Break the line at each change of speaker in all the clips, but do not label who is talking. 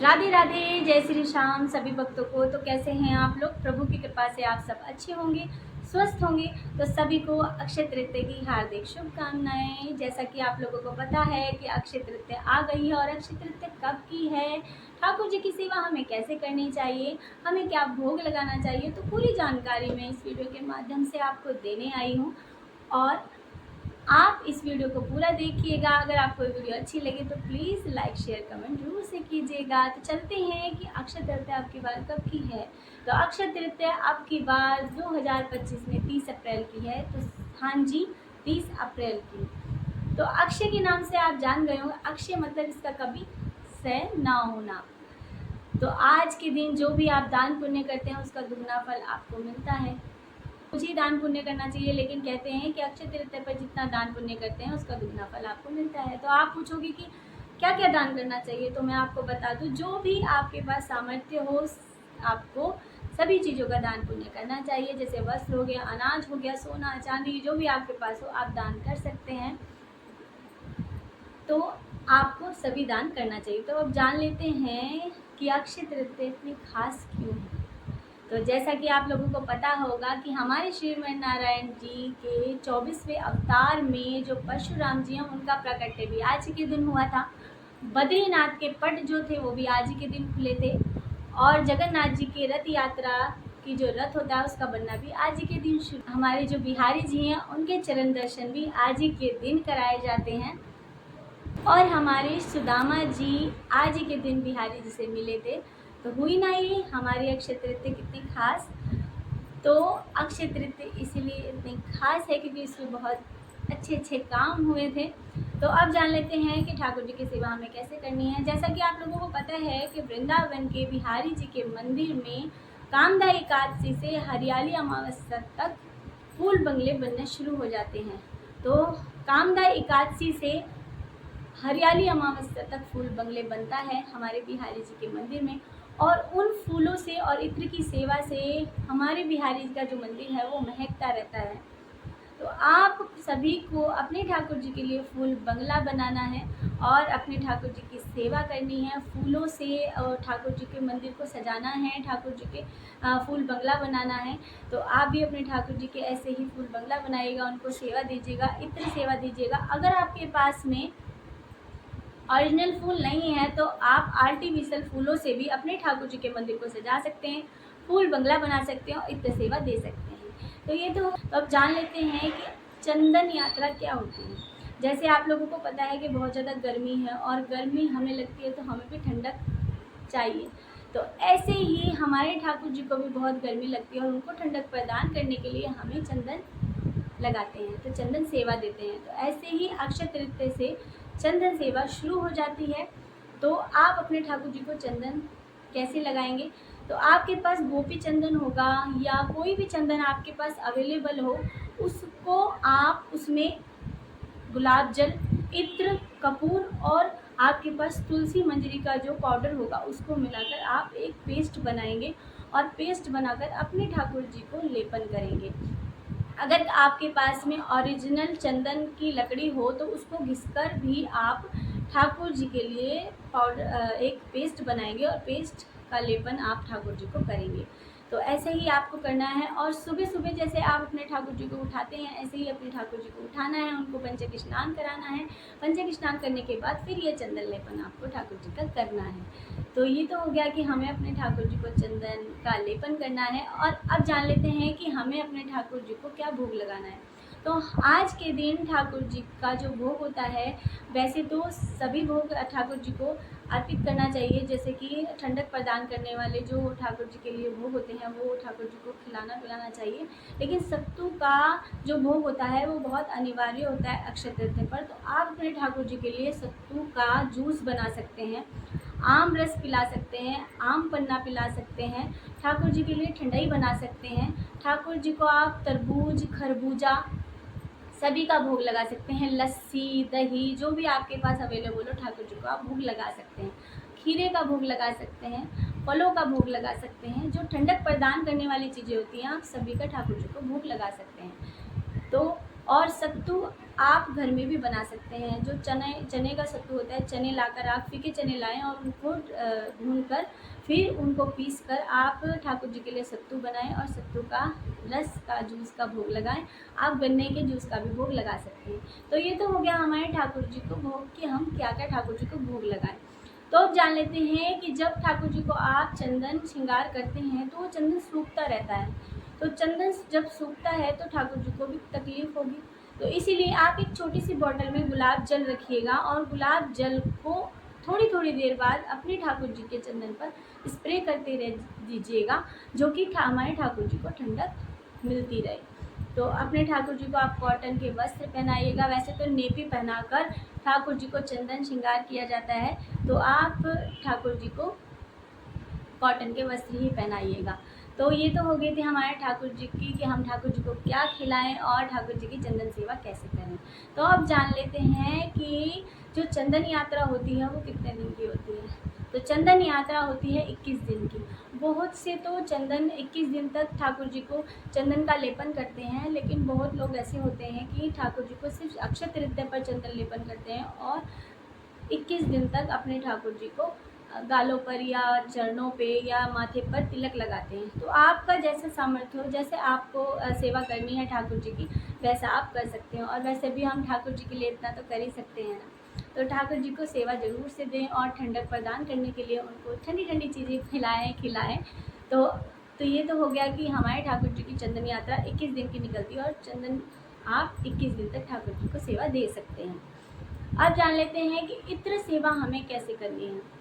राधे राधे, जय श्री श्याम सभी भक्तों को। तो कैसे हैं आप लोग? प्रभु की कृपा से आप सब अच्छे होंगे, स्वस्थ होंगे। तो सभी को अक्षय तृतीया की हार्दिक शुभकामनाएं। जैसा कि आप लोगों को पता है कि अक्षय तृतीया आ गई है, और अक्षय तृतीया कब की है, ठाकुर जी की सेवा हमें कैसे करनी चाहिए, हमें क्या भोग लगाना चाहिए, तो पूरी जानकारी मैं इस वीडियो के माध्यम से आपको देने आई हूँ। और आप इस वीडियो को पूरा देखिएगा। अगर आपको वीडियो अच्छी लगे तो प्लीज़ लाइक शेयर कमेंट जरूर से कीजिएगा। तो चलते हैं कि अक्षय तृतीया आपकी बार कब की है। तो अक्षय तृतीया आपकी बार 2025 में 30 अप्रैल की है। तो हाँ जी, 30 अप्रैल की। तो अक्षय के नाम से आप जान गए होंगे, अक्षय मतलब इसका कभी से ना होना। तो आज के दिन जो भी आप दान पुण्य करते हैं उसका दुगना फल आपको मिलता है। मुझे दान पुण्य करना चाहिए, लेकिन कहते हैं कि अक्षय तृतीया पर जितना दान पुण्य करते हैं उसका दुगना फल आपको मिलता है। तो आप पूछोगे कि क्या क्या दान करना चाहिए, तो मैं आपको बता दूं, जो भी आपके पास सामर्थ्य हो आपको सभी चीज़ों का दान पुण्य करना चाहिए। जैसे वस्त्र हो गया, अनाज हो गया, सोना चांदी, जो भी आपके पास हो आप दान कर सकते हैं। तो आपको सभी दान करना चाहिए। तो अब जान लेते हैं कि अक्षय तृतीया इतनी खास क्यों है। तो जैसा कि आप लोगों को पता होगा कि हमारे श्रीमन नारायण जी के 24वें अवतार में जो परशुराम जी हैं उनका प्रकट्य भी आज ही के दिन हुआ था। बद्रीनाथ के पट जो थे वो भी आज ही के दिन खुले थे, और जगन्नाथ जी के रथ यात्रा की जो रथ होता है उसका बनना भी आज ही के दिन शुरू। हमारे जो बिहारी जी हैं उनके चरण दर्शन भी आज ही के दिन कराए जाते हैं। और हमारे सुदामा जी आज ही के दिन बिहारी जी से मिले थे। तो हुई ना ये हमारी अक्षय तृतीया कितनी खास। तो अक्षय तृतीया इसीलिए इतनी खास है क्योंकि इसमें बहुत अच्छे अच्छे काम हुए थे। तो अब जान लेते हैं कि ठाकुर जी की सेवा हमें कैसे करनी है। जैसा कि आप लोगों को पता है कि वृंदावन के बिहारी जी के मंदिर में कामदा एकादशी से हरियाली अमावस्या तक फूल बंगले बनने शुरू हो जाते हैं। तो कामदा एकादशी से हरियाली अमावस्या तक फूल बंगले बनता है हमारे बिहारी जी के मंदिर में। और उन फूलों से और इत्र की सेवा से हमारे बिहारी जी का जो मंदिर है वो महकता रहता है। तो आप सभी को अपने ठाकुर जी के लिए फूल बंगला बनाना है और अपने ठाकुर जी की सेवा करनी है फूलों से, और ठाकुर जी के मंदिर को सजाना है, ठाकुर जी के फूल बंगला बनाना है। तो आप भी अपने ठाकुर जी के ऐसे ही फूल बंगला बनाइएगा, उनको सेवा दीजिएगा, इत्र सेवा दीजिएगा। अगर आपके पास में ओरिजिनल फूल नहीं है तो आप आर्टिफिशियल फूलों से भी अपने ठाकुर जी के मंदिर को सजा सकते हैं, फूल बंगला बना सकते हैं और इत्र सेवा दे सकते हैं। तो ये तो अब जान लेते हैं कि चंदन यात्रा क्या होती है। जैसे आप लोगों को पता है कि बहुत ज़्यादा गर्मी है और गर्मी हमें लगती है तो हमें भी ठंडक चाहिए। तो ऐसे ही हमारे ठाकुर जी को भी बहुत गर्मी लगती है और उनको ठंडक प्रदान करने के लिए हमें चंदन लगाते हैं, तो चंदन सेवा देते हैं। तो ऐसे ही अक्षय तृतीया से चंदन सेवा शुरू हो जाती है। तो आप अपने ठाकुर जी को चंदन कैसे लगाएंगे, तो आपके पास गोपी चंदन होगा या कोई भी चंदन आपके पास अवेलेबल हो, उसको आप उसमें गुलाब जल, इत्र, कपूर और आपके पास तुलसी मंजरी का जो पाउडर होगा उसको मिलाकर आप एक पेस्ट बनाएंगे और पेस्ट बनाकर अपने ठाकुर जी को लेपन करेंगे। अगर आपके पास में ओरिजिनल चंदन की लकड़ी हो तो उसको घिसकर भी आप ठाकुर जी के लिए पाउडर एक पेस्ट बनाएंगे और पेस्ट का लेपन आप ठाकुर जी को करेंगे। तो ऐसे ही आपको करना है। और सुबह सुबह जैसे आप अपने ठाकुर जी को उठाते हैं ऐसे ही अपने ठाकुर जी को उठाना है, उनको पंचक स्नान कराना है। पंचक स्नान करने के बाद फिर ये चंदन लेपन आपको ठाकुर जी का करना है। तो ये तो हो गया कि हमें अपने ठाकुर जी को चंदन का लेपन करना है। और अब जान लेते हैं कि हमें अपने ठाकुर जी को क्या भोग लगाना है। तो आज के दिन ठाकुर जी का जो भोग होता है, वैसे तो सभी भोग ठाकुर जी को अर्पित करना चाहिए। जैसे कि ठंडक प्रदान करने वाले जो ठाकुर जी के लिए भोग होते हैं वो ठाकुर जी को खिलाना पिलाना चाहिए। लेकिन सत्तू का जो भोग होता है वो बहुत अनिवार्य होता है अक्षय तृतीया पर। तो आप अपने ठाकुर जी के लिए सत्तू का जूस बना सकते हैं, आम रस पिला सकते हैं, आम पन्ना पिला सकते हैं, ठाकुर जी के लिए ठंडाई बना सकते हैं। ठाकुर जी को आप तरबूज, खरबूजा सभी का भोग लगा सकते हैं, लस्सी, दही जो भी आपके पास अवेलेबल हो ठाकुर जी को आप भोग लगा सकते हैं। खीरे का भोग लगा सकते हैं, फलों का भोग लगा सकते हैं, जो ठंडक प्रदान करने वाली चीज़ें होती हैं आप सभी का ठाकुर जी को भोग लगा सकते हैं। तो और सत्तू आप घर में भी बना सकते हैं। जो चने का सत्तू होता है, चने लाकर आप फीके चने लाएं और उनको भूनकर फिर उनको पीस कर आप ठाकुर जी के लिए सत्तू बनाएं और सत्तू का रस का जूस का भोग लगाएं। आप गन्ने के जूस का भी भोग लगा सकते हैं। तो ये तो हो गया हमारे ठाकुर जी को भोग कि हम क्या क्या ठाकुर जी को भोग लगाएं। तो अब जान लेते हैं कि जब ठाकुर जी को आप चंदन श्रृंगार करते हैं तो वो चंदन सूखता रहता है। तो चंदन जब सूखता है तो ठाकुर जी को भी तकलीफ होगी। तो इसीलिए आप एक छोटी सी बॉटल में गुलाब जल रखिएगा और गुलाब जल को थोड़ी थोड़ी देर बाद अपने ठाकुर जी के चंदन पर स्प्रे करते रह दीजिएगा, जो कि हमारे ठाकुर जी को ठंडक मिलती रहे। तो अपने ठाकुर जी को आप कॉटन के वस्त्र पहनाइएगा। वैसे तो नेपी पहनाकर ठाकुर जी को चंदन श्रृंगार किया जाता है, तो आप ठाकुर जी को कॉटन के वस्त्र ही पहनाइएगा। तो ये तो हो गई थी हमारे ठाकुर जी की कि हम ठाकुर जी को क्या खिलाएं और ठाकुर जी की चंदन सेवा कैसे करें। तो अब जान लेते हैं कि जो चंदन यात्रा होती है वो कितने दिन की होती है। तो चंदन यात्रा होती है 21 दिन की। बहुत से तो चंदन 21 दिन तक ठाकुर जी को चंदन का लेपन करते हैं, लेकिन बहुत लोग ऐसे होते हैं कि ठाकुर जी को सिर्फ अक्षय तृतीया पर चंदन लेपन करते हैं और 21 दिन तक अपने ठाकुर जी को गालों पर या चरणों पे या माथे पर तिलक लगाते हैं। तो आपका जैसा सामर्थ्य हो, जैसे आपको सेवा करनी है ठाकुर जी की, वैसा आप कर सकते हैं। और वैसे भी हम ठाकुर जी के लिए इतना तो कर ही सकते हैं ना। तो ठाकुर जी को सेवा ज़रूर से दें और ठंडक प्रदान करने के लिए उनको ठंडी ठंडी चीज़ें खिलाएं। तो ये तो हो गया कि हमारे ठाकुर जी की चंदन यात्रा 21 दिन की निकलती है और चंदन आप 21 दिन तक ठाकुर जी को सेवा दे सकते हैं। अब जान लेते हैं कि इत्र सेवा हमें कैसे करनी है।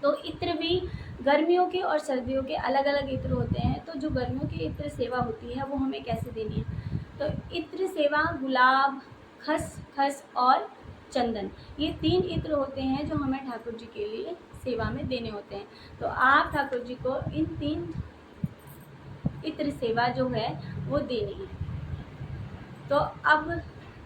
तो इत्र भी गर्मियों के और सर्दियों के अलग अलग इत्र होते हैं। तो जो गर्मियों की इत्र सेवा होती है वो हमें कैसे देनी है। तो इत्र सेवा गुलाब, खस और चंदन, ये 3 इत्र होते हैं जो हमें ठाकुर जी के लिए सेवा में देने होते हैं। तो आप ठाकुर जी को इन 3 इत्र सेवा जो है वो देनी है। तो अब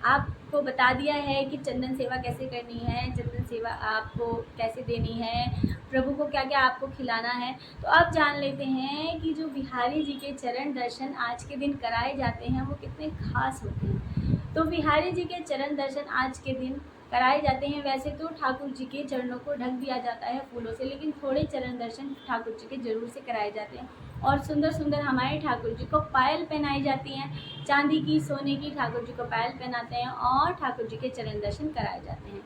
आपको बता दिया है कि चंदन सेवा कैसे करनी है, चंदन सेवा आपको कैसे देनी है, प्रभु को क्या क्या आपको खिलाना है। तो अब जान लेते हैं कि जो बिहारी जी के चरण दर्शन आज के दिन कराए जाते हैं वो कितने खास होते हैं। तो बिहारी जी के चरण दर्शन आज के दिन कराए जाते हैं। वैसे तो ठाकुर जी के चरणों को ढक दिया जाता है फूलों से, लेकिन थोड़े चरण दर्शन ठाकुर जी के जरूर से कराए जाते हैं। और सुंदर सुंदर हमारे ठाकुर जी को पायल पहनाई जाती हैं, चांदी की, सोने की ठाकुर जी को पायल पहनाते हैं और ठाकुर जी के चरण दर्शन कराए जाते हैं।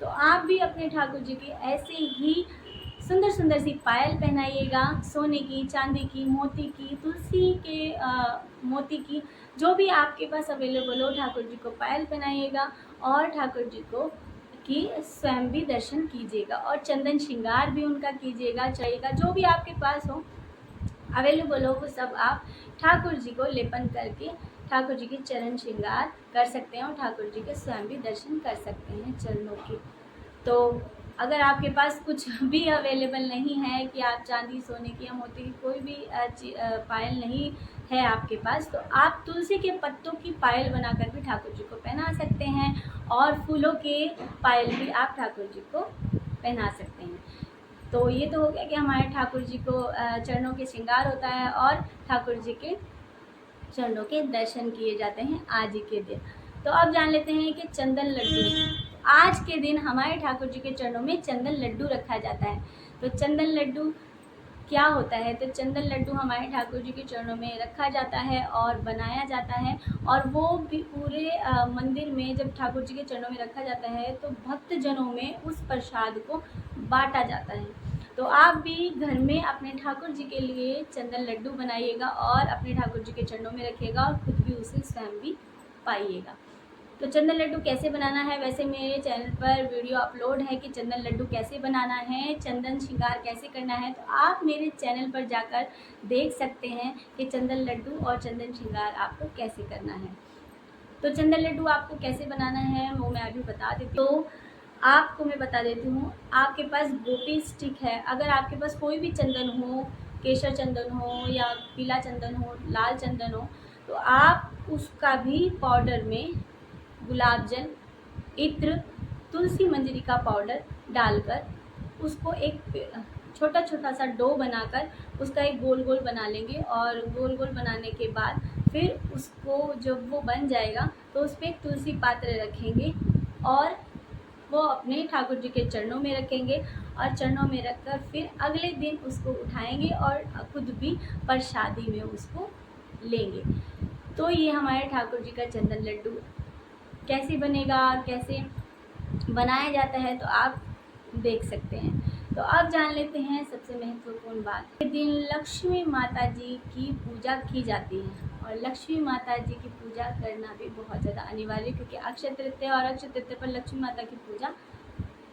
तो आप भी अपने ठाकुर जी की ऐसे ही सुंदर सुंदर सी पायल पहनाइएगा, सोने की, चांदी की, मोती की, तुलसी के मोती की, जो भी आपके पास अवेलेबल हो ठाकुर जी को पायल पहनाइएगा और ठाकुर जी को की स्वयं भी दर्शन कीजिएगा और चंदन श्रृंगार भी उनका कीजिएगा, चाहिएगा। जो भी आपके पास हो अवेलेबल हो वो सब आप ठाकुर जी को लेपन करके ठाकुर जी के चरण श्रृंगार कर सकते हैं और ठाकुर जी के स्वयं भी दर्शन कर सकते हैं चरणों के। तो अगर आपके पास कुछ भी अवेलेबल नहीं है कि आप चांदी, सोने की या मोती की कोई भी पायल नहीं है आपके पास, तो आप तुलसी के पत्तों की पायल बनाकर भी ठाकुर जी को पहना सकते हैं और फूलों के पायल भी आप ठाकुर जी को पहना सकते हैं। तो ये तो हो गया कि हमारे ठाकुर जी को चरणों के श्रृंगार होता है और ठाकुर जी के चरणों के दर्शन किए जाते हैं आज ही के दिन। तो अब जान लेते हैं कि चंदन लड्डू, आज के दिन हमारे ठाकुर जी के चरणों में चंदन लड्डू रखा जाता है। तो चंदन लड्डू क्या होता है। तो चंदन लड्डू हमारे ठाकुर जी के चरणों में रखा जाता है और बनाया जाता है और वो भी पूरे मंदिर में जब ठाकुर जी के चरणों में रखा जाता है तो भक्तजनों में उस प्रसाद को बांटा जाता है। तो आप भी घर में अपने ठाकुर जी के लिए चंदन लड्डू बनाइएगा और अपने ठाकुर जी के चरणों में रखिएगा और खुद भी उसे स्वयं भी पाइएगा। तो चंदन लड्डू कैसे बनाना है, वैसे मेरे चैनल पर वीडियो अपलोड है कि चंदन लड्डू कैसे बनाना है, चंदन श्रृंगार कैसे करना है। तो आप मेरे चैनल पर जाकर देख सकते हैं कि चंदन लड्डू और चंदन श्रृंगार आपको कैसे करना है। तो चंदन लड्डू आपको कैसे बनाना है वो मैं अभी बता देती हूँ। तो आपको मैं बता देती हूँ, आपके पास गोपी स्टिक है, अगर आपके पास कोई भी चंदन हो, केसर चंदन हो या पीला चंदन हो, लाल चंदन हो, तो आप उसका भी पाउडर में गुलाब जल, इत्र, तुलसी मंजरी का पाउडर डालकर उसको एक छोटा छोटा सा डो बनाकर उसका एक गोल गोल बना लेंगे और गोल गोल बनाने के बाद फिर उसको जब वो बन जाएगा तो तो उस पर एक तुलसी पात्र रखेंगे और वो अपने ठाकुर जी के चरणों में रखेंगे और चरणों में रखकर फिर अगले दिन उसको उठाएंगे और खुद भी प्रसादी में उसको लेंगे। तो ये हमारे ठाकुर जी का चंदन लड्डू कैसे बनेगा और कैसे बनाया जाता है तो आप देख सकते हैं। तो अब जान लेते हैं सबसे महत्वपूर्ण बात। ये दिन लक्ष्मी माता जी की पूजा की जाती है और लक्ष्मी माता जी की पूजा करना भी बहुत ज़्यादा अनिवार्य है, क्योंकि अक्षय तृतीया और अक्षय तृतीया पर लक्ष्मी माता की पूजा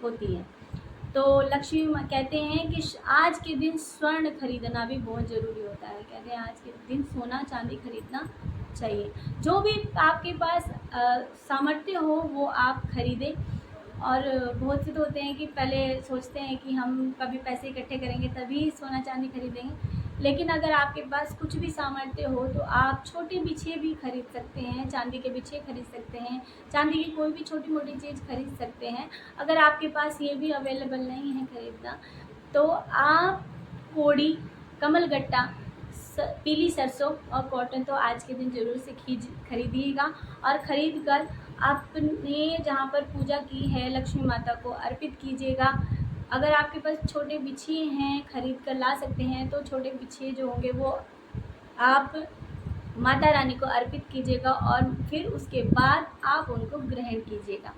होती है। तो लक्ष्मी कहते हैं कि आज के दिन स्वर्ण खरीदना भी बहुत ज़रूरी होता है। कहते हैं आज के दिन सोना चांदी खरीदना चाहिए। जो भी आपके पास सामर्थ्य हो वो आप खरीदें। और बहुत से तो होते हैं कि पहले सोचते हैं कि हम कभी पैसे इकट्ठे करेंगे तभी सोना चांदी खरीदेंगे, लेकिन अगर आपके पास कुछ भी सामर्थ्य हो तो आप छोटे बिछिए भी खरीद सकते हैं, चांदी के बिछिए खरीद सकते हैं, चांदी की कोई भी छोटी मोटी चीज़ खरीद सकते हैं। अगर आपके पास ये भी अवेलेबल नहीं है खरीदना तो आप कोड़ी, कमलगट्टा, पीली सरसों और कॉटन तो आज के दिन ज़रूर से खरीदिएगा और ख़रीद कर आपने जहाँ पर पूजा की है लक्ष्मी माता को अर्पित कीजिएगा। अगर आपके पास छोटे बिछिए हैं खरीद कर ला सकते हैं तो छोटे बिछिए जो होंगे वो आप माता रानी को अर्पित कीजिएगा और फिर उसके बाद आप उनको ग्रहण कीजिएगा।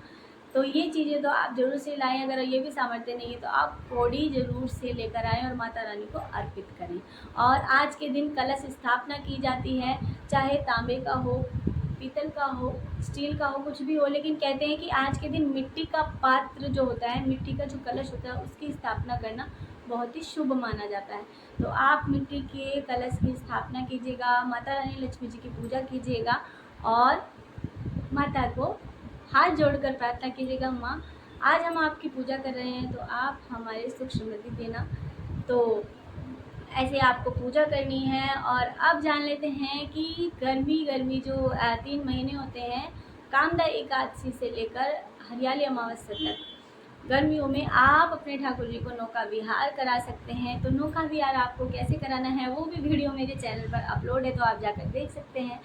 तो ये चीज़ें तो आप ज़रूर से लाएं। अगर ये भी सामर्थ्य नहीं है तो आप कोड़ी ज़रूर से लेकर आएँ और माता रानी को अर्पित करें। और आज के दिन कलश स्थापना की जाती है, चाहे तांबे का हो, पीतल का हो, स्टील का हो, कुछ भी हो, लेकिन कहते हैं कि आज के दिन मिट्टी का पात्र जो होता है, मिट्टी का जो कलश होता है उसकी स्थापना करना बहुत ही शुभ माना जाता है। तो आप मिट्टी के कलश की स्थापना कीजिएगा, माता रानी लक्ष्मी जी की पूजा कीजिएगा और माता को हाथ जोड़कर प्रार्थना कीजिएगा, माँ आज हम आपकी पूजा कर रहे हैं तो आप हमारे सुख समृद्धि देना। तो ऐसे आपको पूजा करनी है। और अब जान लेते हैं कि गर्मी जो 3 महीने होते हैं, कामदा एकादशी से लेकर हरियाली अमावस्या तक गर्मियों में आप अपने ठाकुर जी को नौका विहार करा सकते हैं। तो नौका विहार आपको कैसे कराना है वो भी वीडियो मेरे चैनल पर अपलोड है, तो आप जाकर देख सकते हैं।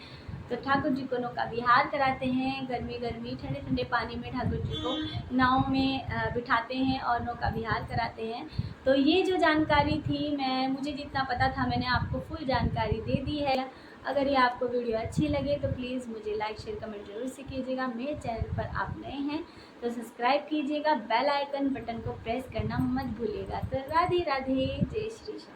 तो ठाकुर जी को नौका विहार कराते हैं, गर्मी ठंडे ठंडे पानी में ठाकुर जी को नाव में बिठाते हैं और नौका विहार कराते हैं। तो ये जो जानकारी थी मुझे जितना पता था मैंने आपको फुल जानकारी दे दी है। अगर ये आपको वीडियो अच्छी लगे तो प्लीज़ मुझे लाइक शेयर कमेंट जरूर से कीजिएगा। मेरे चैनल पर आप नए हैं तो सब्सक्राइब कीजिएगा, बेल आइकन बटन को प्रेस करना मत भूलिएगा। तो राधे राधे, जय श्री श्याम।